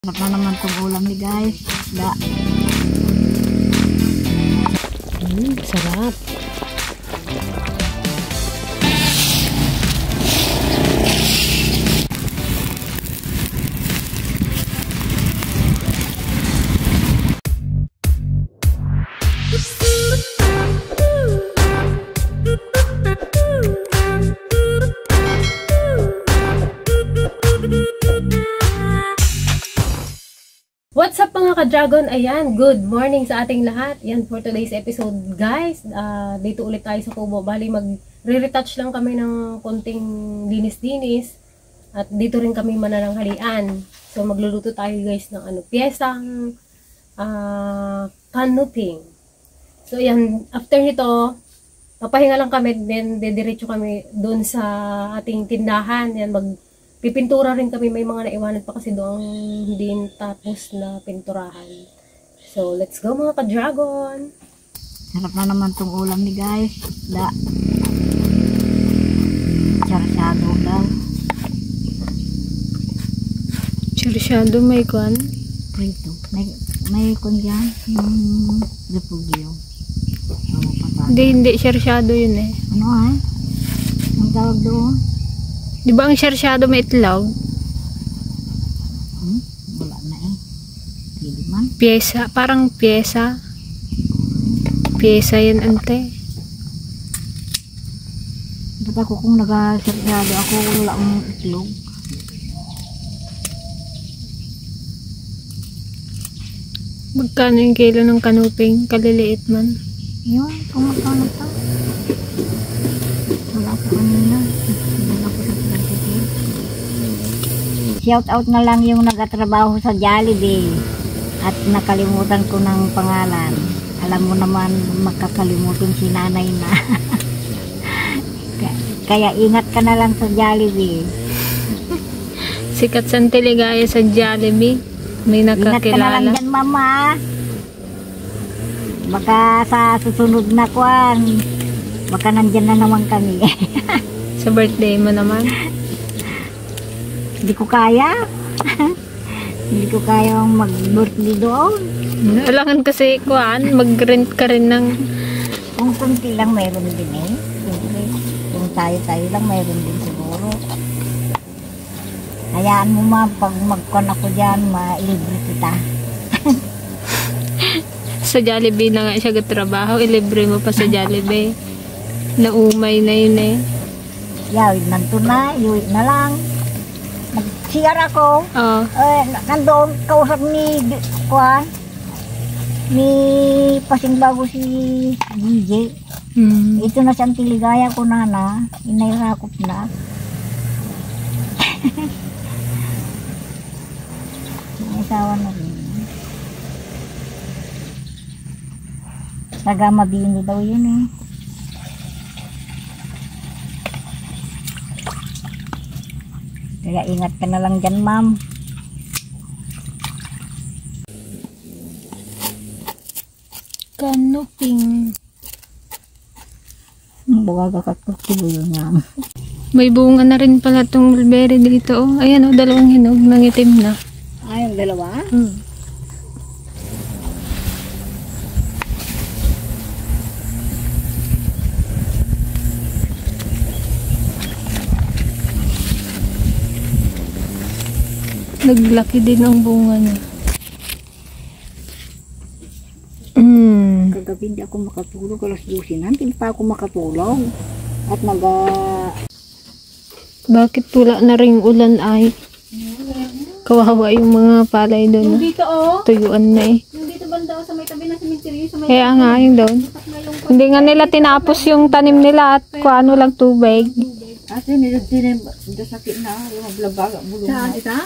Sarap na naman itong ulam ni guys. Da. Sarap. What's up mga ka-dragon? Ayan, good morning sa ating lahat. Yan for today's episode guys. Dito ulit tayo sa kubo. Bali mag-retouch lang kami ng konting linis-linis. At dito rin kami manananghalian. So magluluto tayo guys ng piyesang canuping. So ayan, after nito, papahinga lang kami. Then dediretso kami doon sa ating tindahan. Yan, pipintura rin kami, may mga naiwanan pa kasi doon hindi tapos na pinturahan. So, let's go mga ka-dragon! Sarap na naman itong ulam ni guys. Da. Sarsyado daw. Sarsyado may kwan? Prito. May kwan dyan. Repugyo. Hindi sarsyado yun eh. Ano ay? Ang tawag doon? Di ba ang sarsyado may itlog? Wala na eh. Pwede man. Pyesa, parang pyesa. Pyesa yan ante. Ba't ako kung nag-sarsyado ako, wala akong itlog. Magkano yung kilo ng kanuping? Kaliliit man. Yun, kung magkano pa. Wala ko kanina. Shout out na lang yung nagatrabaho sa Jollibee at nakalimutan ko ng pangalan. Alam mo naman makakalimutan si nanay na. Kaya ingat ka na lang sa Jollibee. Sikat sa Antiligaya sa Jollibee. May nakakilala. Ingat ka na lang dyan mama. Baka sa susunod na kwan, baka nandyan na naman kami. Sa birthday mo naman. Hindi ko kaya. Hindi ko kaya mag-birthday doon. Kailangan kasi kuan, mag-rent ka rin ng... Kung kunti lang mayroon din eh. Kung tayo-tayo lang mayroon din siguro. Hayaan mo ma, pag mag-con ako dyan, ma-libre kita. Sa Jollibee na nga siya trabaho, ilibre mo pa sa Jollibee. Naumay na yun eh. Yawid nanto na, yuwid na lang. Nag-CR ako. Oo. Nandoon, kausap ni Kwan. Ni Pasingbago si DJ. Ito na siyang Tiligaya ko na. Inairakop na. May asawa na rin. Taga Mabini daw yun eh. Kaya ingat ka na lang dyan, ma'am. Canuping. Baga kakakilo yun, ma'am. May bunga na rin pala itong mulberry dito. Oh. Ayan oh, dalawang hinog, nangitim na. Ay, yung dalawa? Naglaki din ang bunga niya. Kagabi hindi ako makatulog. Alas 12 na. Hindi pa ako makatulog. At Bakit wala na ring ulan ay? Kawawa yung mga palay doon. Yung dito oh. Tuyuan na eh. Yung dito banda sa may tabi ng cemetery. Kaya nga yung doon. Hindi nga nila tinapos yung tanim nila at kuano lang tubig. Ate, nilagdin yung sakit na. Yung blabaga, bulong na. Saan ita?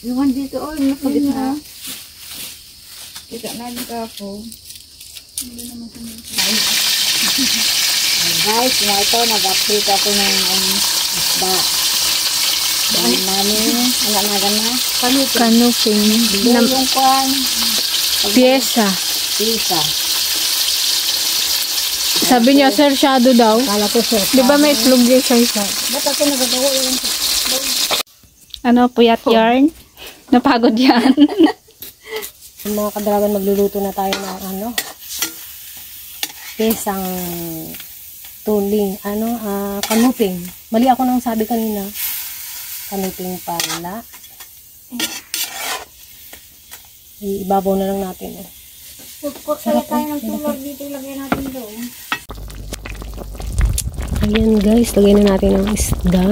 Yung dito, yung napagit na. Kita na yung kapo. Guys, na ito, nag-update ako ng isda. Dahil namin, anak-anak na. Canuping. Yung kwan. Pyesa. Pisa. Sabi niya, sarsyado daw. Kala ko sir. Di ba may itlog yung sarsyado? Ba't ako nagagawa yung Ano, puyat yarn? Napagod yan. Mga ka-dragon, magluluto na tayo ng pesang tuling, kanuping. Mali ako nang sabi kanina. Kanuping pala. Ibabaw na lang natin. Kaya tayo ng tulog dito, ilagay natin doon. Ayan guys, lagay na natin ang isda.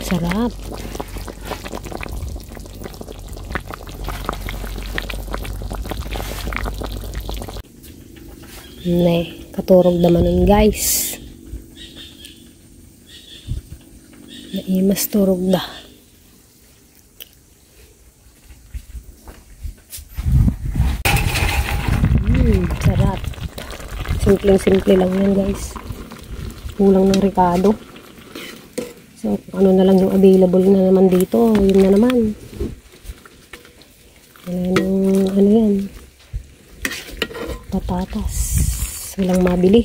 Sarap. Katurog naman nun guys. Mas turog na. Sarap. Simpleng-simple lang yan guys. Kulang ng ricado. So, ano na lang yung available na naman dito. Yun na naman. Wala nang, yan. Patatas. Walang mabili.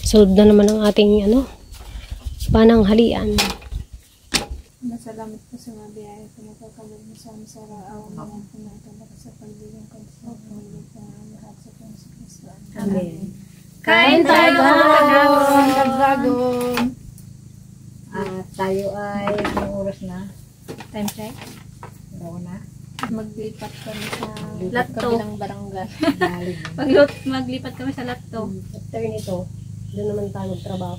Solve na naman ang ating pananghalian. Nasalamat po sa mga biyaya ko nakakabog mo sa amin sa araw naman po na ito sa pagbilang ko sa pagbilang ko lahat sa Kristo. Amen. Kain tayo mga ka-dragon! At tayo ay, anong oras na? Time check. Daw na. Maglipat kami sa Latto. kabilang barangay. Maglipat kami sa Latto. After nito, doon naman tayo magtrabaho.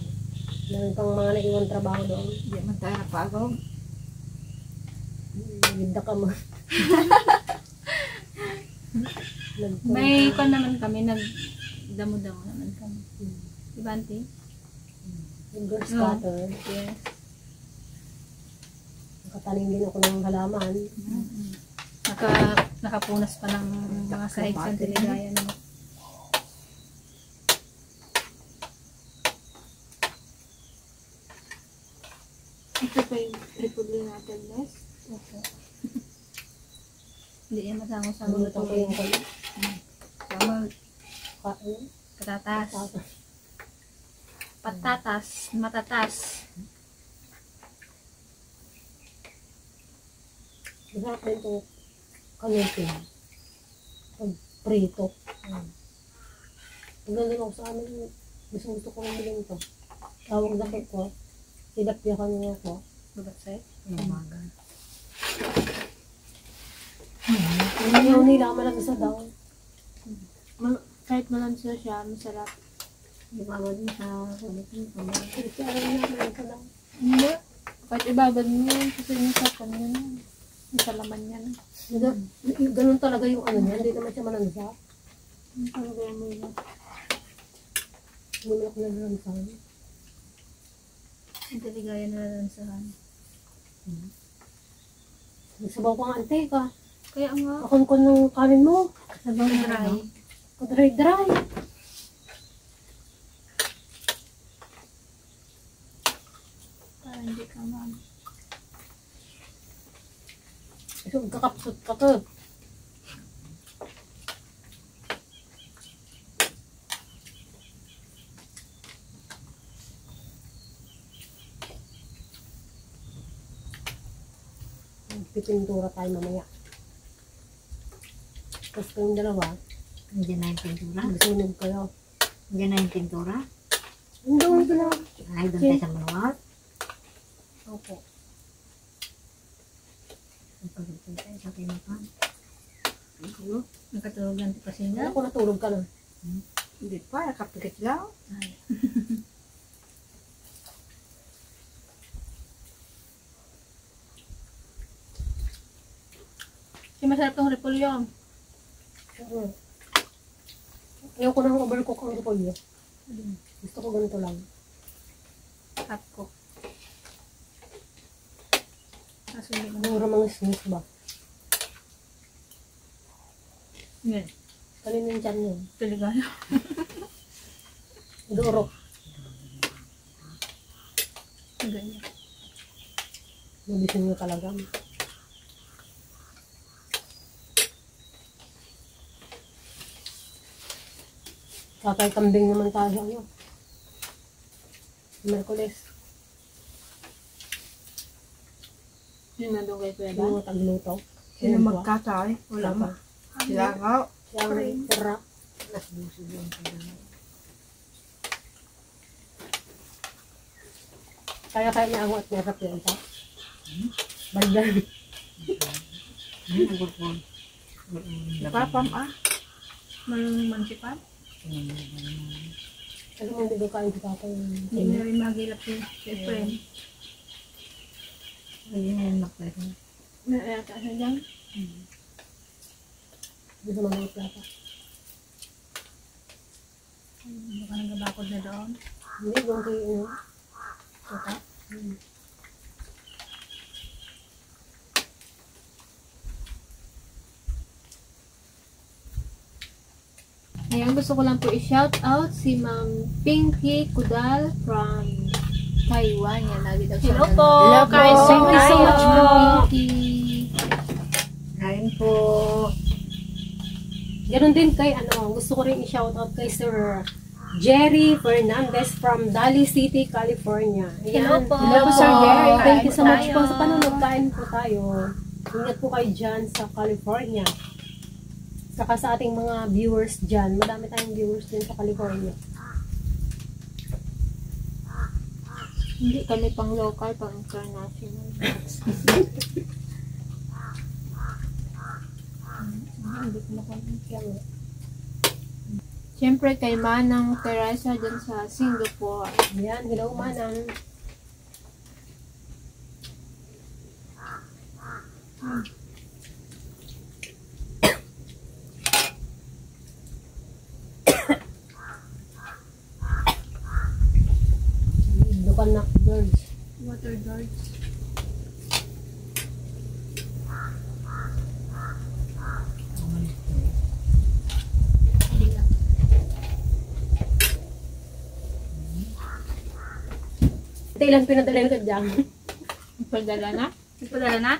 Meron pang mga naiwan trabaho doon. Hindi man tayo napagod. Ganda ka mo. May kon naman kami, nagdamo-damo naman kami. Diba, auntie? Yung girl scatter. Yes. Nakatanim din ako ng halaman. Nakapunas pa ng mga sahig sa Deligaya naman. Ito pa yung repudli natin, Les. Hindi yan masama-sama Naluto ko yung Sama, kain. patatas. Patatas, matatas. Masarap din ito kanupin. Pag prito. Pag nandun ako sa amin, gusto ko nang bilhin ito. Tawag na ko. Tilapia kanina ko. Babatsay. Umaga. Yung nila malagsa daw. Kahit malansa siya, masarap. Lumawad mo sa ulitin. Kaya alam na malagsa daw. Hindi. Kahit ibabad mo yan, kasi yung sapan yun. Yung salaman yan. Ganun talaga yung niya. Hindi naman siya malansa. Ang talaga mo yun. Bumilak na nalansa. Ang Deligaya na lansahan. Nagsabaw ka nga ante ka. Kaya nga, Kakon ng kanin mo. sabang dry. Kadry-dry. Para hindi ka So, kakapsot ka to. Pipintura tayo mamaya. Tapos kayong dalawa, Hindi na yung pintura. magsunog kayo. Hindi na yung pintura. Hindi ito lang. Ay, doon tayo sa manuwat. Opo. Pagpagpag tayo sa kinapan. Nakatulog lang pa siya. Ako natulog ka na. Hindi pa, nakapikit lang. Kasi masarap tong repolyo. Ayoko na ng overcook ang repolyo. Gusto ko ganito lang. Half cook. Kaso hindi mo. Mura mga snis ba? Yan. Kanino yung tiyan yun? Teligano. Duro. Ganyan. Nabisin nyo talaga. Tatay kambing naman tayo. Ano? Merkules. Yun na doon kay Kuya Dan. Yung tagluto. Sino magkatay? Wala ma. Sila nga. Yung sarap. Kaya niya ako at narap yan pa. Baldan. Papam ah. Marunong mansipan. Alam mo, hindi ko kain si Papa yung Hindi na rin magilap si friend. Ayun, nakita. Nayata siya dyan. Hindi ko mga plata. Baka nagabakod na doon. Hindi, doon kayo yun. Saka. Ngayon gusto ko lang po i-shout out si Ma'am Pinky Kudal from Taiwan. Yan, lagi daw siya. Hello po. Hello po. Guys, thank you so much, Hello. Ma'am Pinky. Kain po. Ganon din kay, gusto ko rin i-shout out kay Sir Jerry Fernandez from Daly City, California. Hello Ayan. po. Hello, Sir Jerry. Thank you so Kain much tayo. po sa panonood. Kain po tayo. Ingat po kayo dyan sa California. Saka sa ating mga viewers dyan. Madami tayong viewers din sa California. Hindi kami pang local, pang international. Hindi ko makontent. Siyempre kay Manang Teresa dyan sa Singapore. Ayan, hello Manang. Dukan na, George. Water guards. Ito ilang pinadala ka dyan. Padala na? Nagpadala na?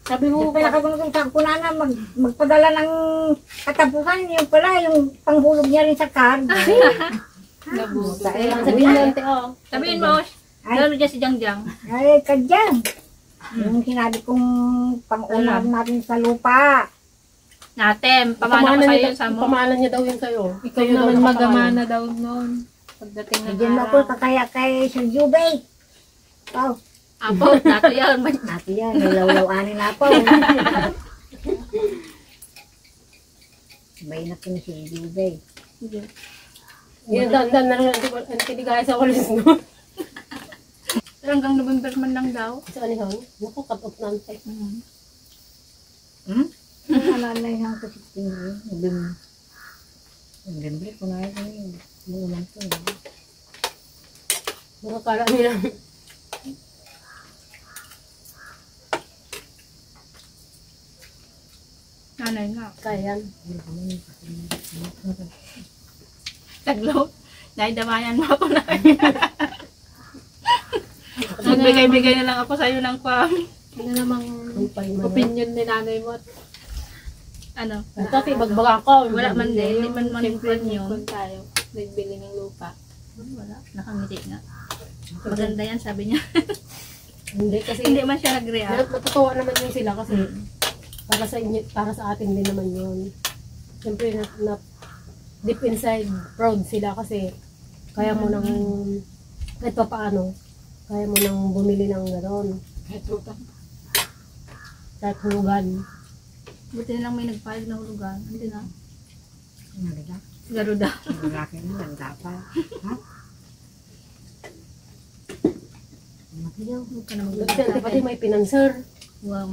Sabi mo kaya kabang ko na magpadala ng katapusan yung pala yung panghulog niya rin sa card. Nabuto. Sabihin mo, ante, oh. Sabihin mo, lalo dyan si Jangjang. Ay, kadyang. Yung sinabi kong pang-ulam natin sa lupa. Natin, pamana ko sa'yo sa mo. Pamahalan niya daw yun sa'yo. Ikaw naman magamana daw noon. Pagdating ng Diyan ako araw. kakaya kay Sir Jubei. Pao, Apo, nato yan. nato yan. Nalaw-lawanin na po. Sabay na po si Jubei. Yan, dan na rin ang tinigaya sa walis mo. Hanggang November man lang daw. Sa anihon, naku, cut-off na ante. Ano na yung sa 16 November ko na yun. Muulan ko. Nakakala nila. Nanay nga. Kaya yan. Taglo. Naidamayan mo ako na. Magbigay-bigay na lang ako sa'yo ng Ano namang Ang pahiman. opinion ni nanay mo? ano. Ito, ibagbaga ko. Wala man din. Hindi man Siyempre, man yun. nagkon tayo. Nagbili ng lupa. Wala. Nakangiti nga. Maganda yan, sabi niya. Hindi, kasi Hindi man siya nag-react. natutuwa naman yun sila kasi para sa inyo, para sa atin din naman yun. Siyempre, deep inside, proud sila kasi kaya mo nang, kahit pa paano, kaya mo nang bumili ng gano'n. Kahit hulugan. Buti na lang may nagpahig na hulugan. Hindi na. Ano ba? Garuda. Lalaki mo, ganda pa. Ha? Matiyaw. Huwag ka na Kasi pati may pinanser. Wow.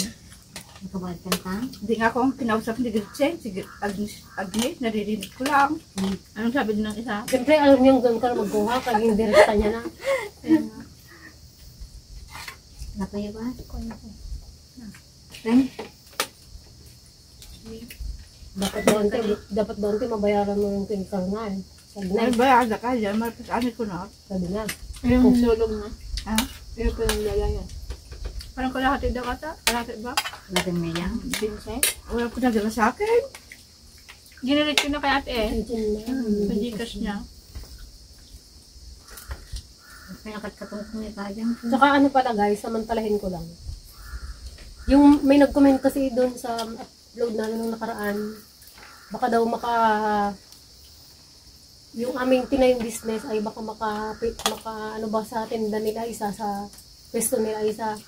Nakabalik kang tang. Hindi nga akong kinausap ni Gretchen. Si Agnes, naririnig ko lang. Anong sabi din ng isa? Siyempre, alam niyang doon ka magkuha, kaging direkta niya na. Napaya ba? Teng? Dapat doon mabayaran mo yung kinkarnal. Sabi na. Ay, bayad na ka dyan. Marapit ko na. Sabi na. Yung sulog na. Ha? Yung pinagdala niya. Parang kalahati daw kata. Kalahati ba? Latin mo yan. Pinsay. Wala ko nagdala sa akin. Ginirit ko na kay ate eh. Sa Gcash niya. Pinakatkatong niya ka dyan. Tsaka ano pala guys, samantalahin ko lang. Yung may nag-comment kasi doon sa upload namin nung nakaraan, baka daw yung aming tinayong business ay baka ano ba sa tinda nila isa, sa pwesto nila isa,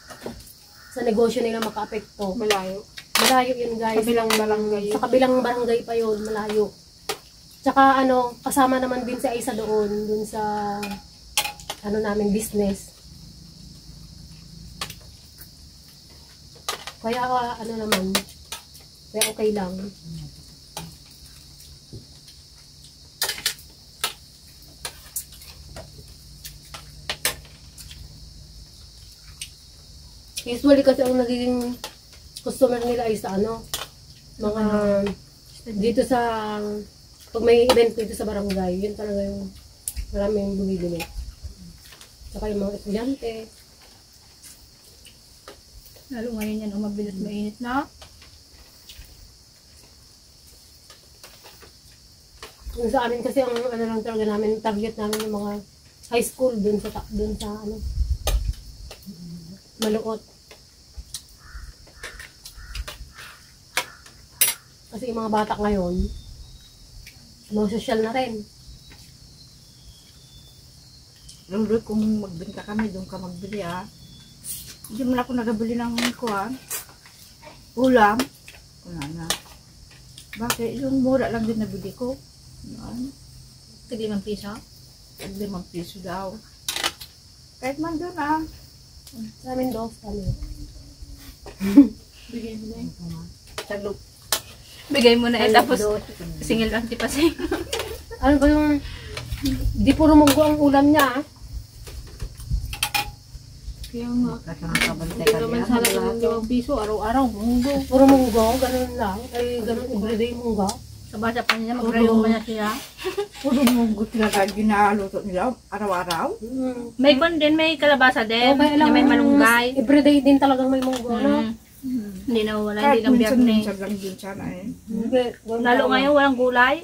sa negosyo nila maka-apekto. Malayo. Malayo yun guys. Kabilang barangay. Sa kabilang barangay pa yun, malayo. Tsaka ano, kasama naman din si Aisa doon sa ano namin business. Kaya ano naman, kaya okay lang. Usually kasi ang nagiging customer nila ay sa ano, mga dito sa, pag may event dito sa barangay, yun talaga yung maraming bumibili. Saka yung mga estudyante. Lalo ngayon yan, mabilis mainit na. Yung sa amin kasi ang ano lang talaga namin, target namin yung mga high school dun sa ano, Maluot. Kasi yung mga bata ngayon, mga social na rin. Lalo kung magbenta kami, doon ka magbili ah. Hindi mo na ako nagabili ng kuhan. Ulam. Wala na. Bakit? Yung mura lang din nabili ko. Yan. Tagi ng piso? Tag 5 piso daw. Kahit man doon ah. Sa amin dos kami. Bigay mo na eh. Salok. Bigay mo na eh. Tapos singil lang si Pasay. Ano ba yung, di puro munggo ang ulam niya ah. Kaya nga. Kasang Hindi naman sana ng 5 piso. Araw-araw. Munggo. Puro munggo, ganun lang. Ay, ganun, everyday munggo. Sa basa pa niya. Mag-rayo pa niya siya. Puro munggo talaga ginaluto nila araw-araw. May kon din. May kalabasa din. Okay, alam na may mo, malunggay. everyday din talagang may munggo, no? Hindi na wala. Kahit Hindi lang biyernes. minsan lang din sana eh. Lalo ngayon walang gulay.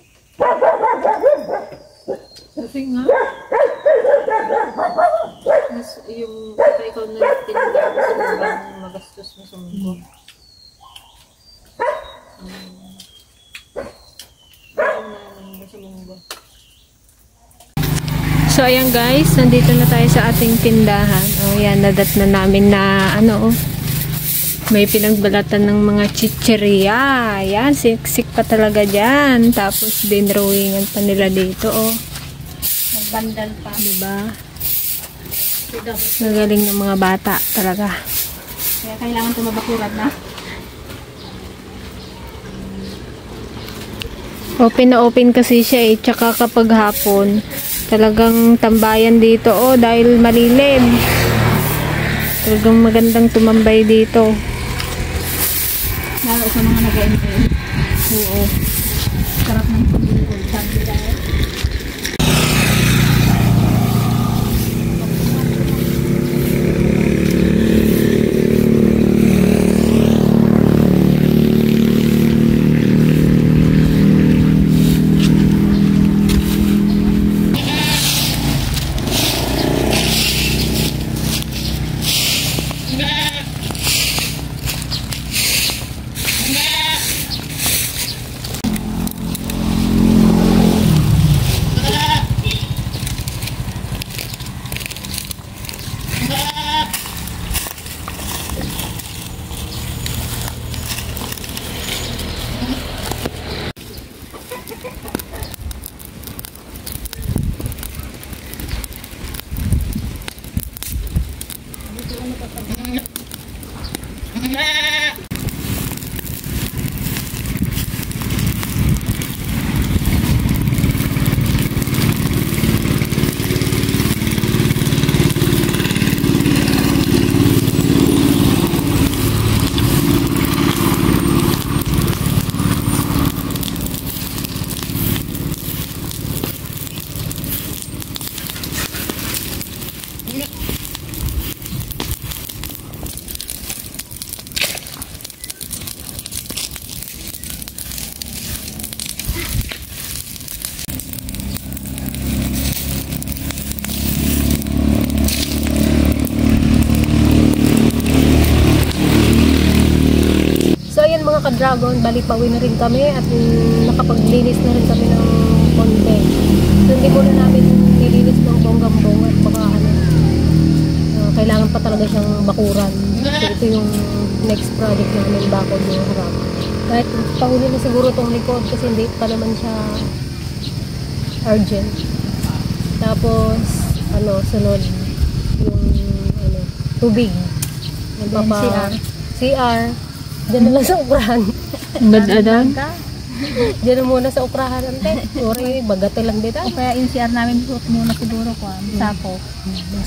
Kasi nga. Mas yung kapag ikaw na tinanda mo sa ibang magastos mo sa munggo. So ayan guys, nandito na tayo sa ating tindahan. O yan, nadat na namin na ano, may pinagbalatan ng mga chicheria. Ayan, siksik pa talaga dyan. Tapos dinrawingan pa nila dito, oh. Nagbandal pa. Diba? Nagaling ng mga bata talaga. Kaya kailangan tumabakuran na. Open na open kasi siya eh. Tsaka kapag hapon, talagang tambayan dito, oh, dahil malilim. Talagang magandang tumambay dito. Lalo sa mga nag-enjoy. Oo. Sarap ng pag-enjoy. Sabi tayo. ka-dragon, bali pauwi na rin kami at nakapaglinis na rin kami ng konti. So, hindi muna namin nilinis ng bonggang-bong at baka kailangan pa talaga siyang bakuran. So, ito yung next project namin, bakod yung harap. Kahit pahuli na siguro itong likod kasi hindi pa naman siya urgent. Tapos, sunod yung tubig. CR. Diyan na lang sa ukrahan. Bad-adan. Diyan na muna sa ukrahan, ante. Uri, bagate lang dito. O kaya yung CR namin suot muna siguro ko. Sako.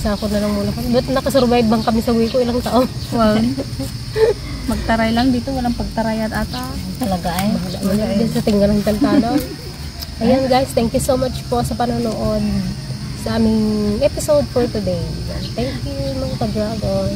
Sako na lang muna kami. Ba't nakasurvive bang kami sa Wiko ilang taon? Well, magtaray lang dito. Walang pagtaray at ata. Talaga eh. Diyan sa tinggalang Taltano. Ayan guys, thank you so much po sa panonood sa aming episode for today. Thank you mga ka-dragon.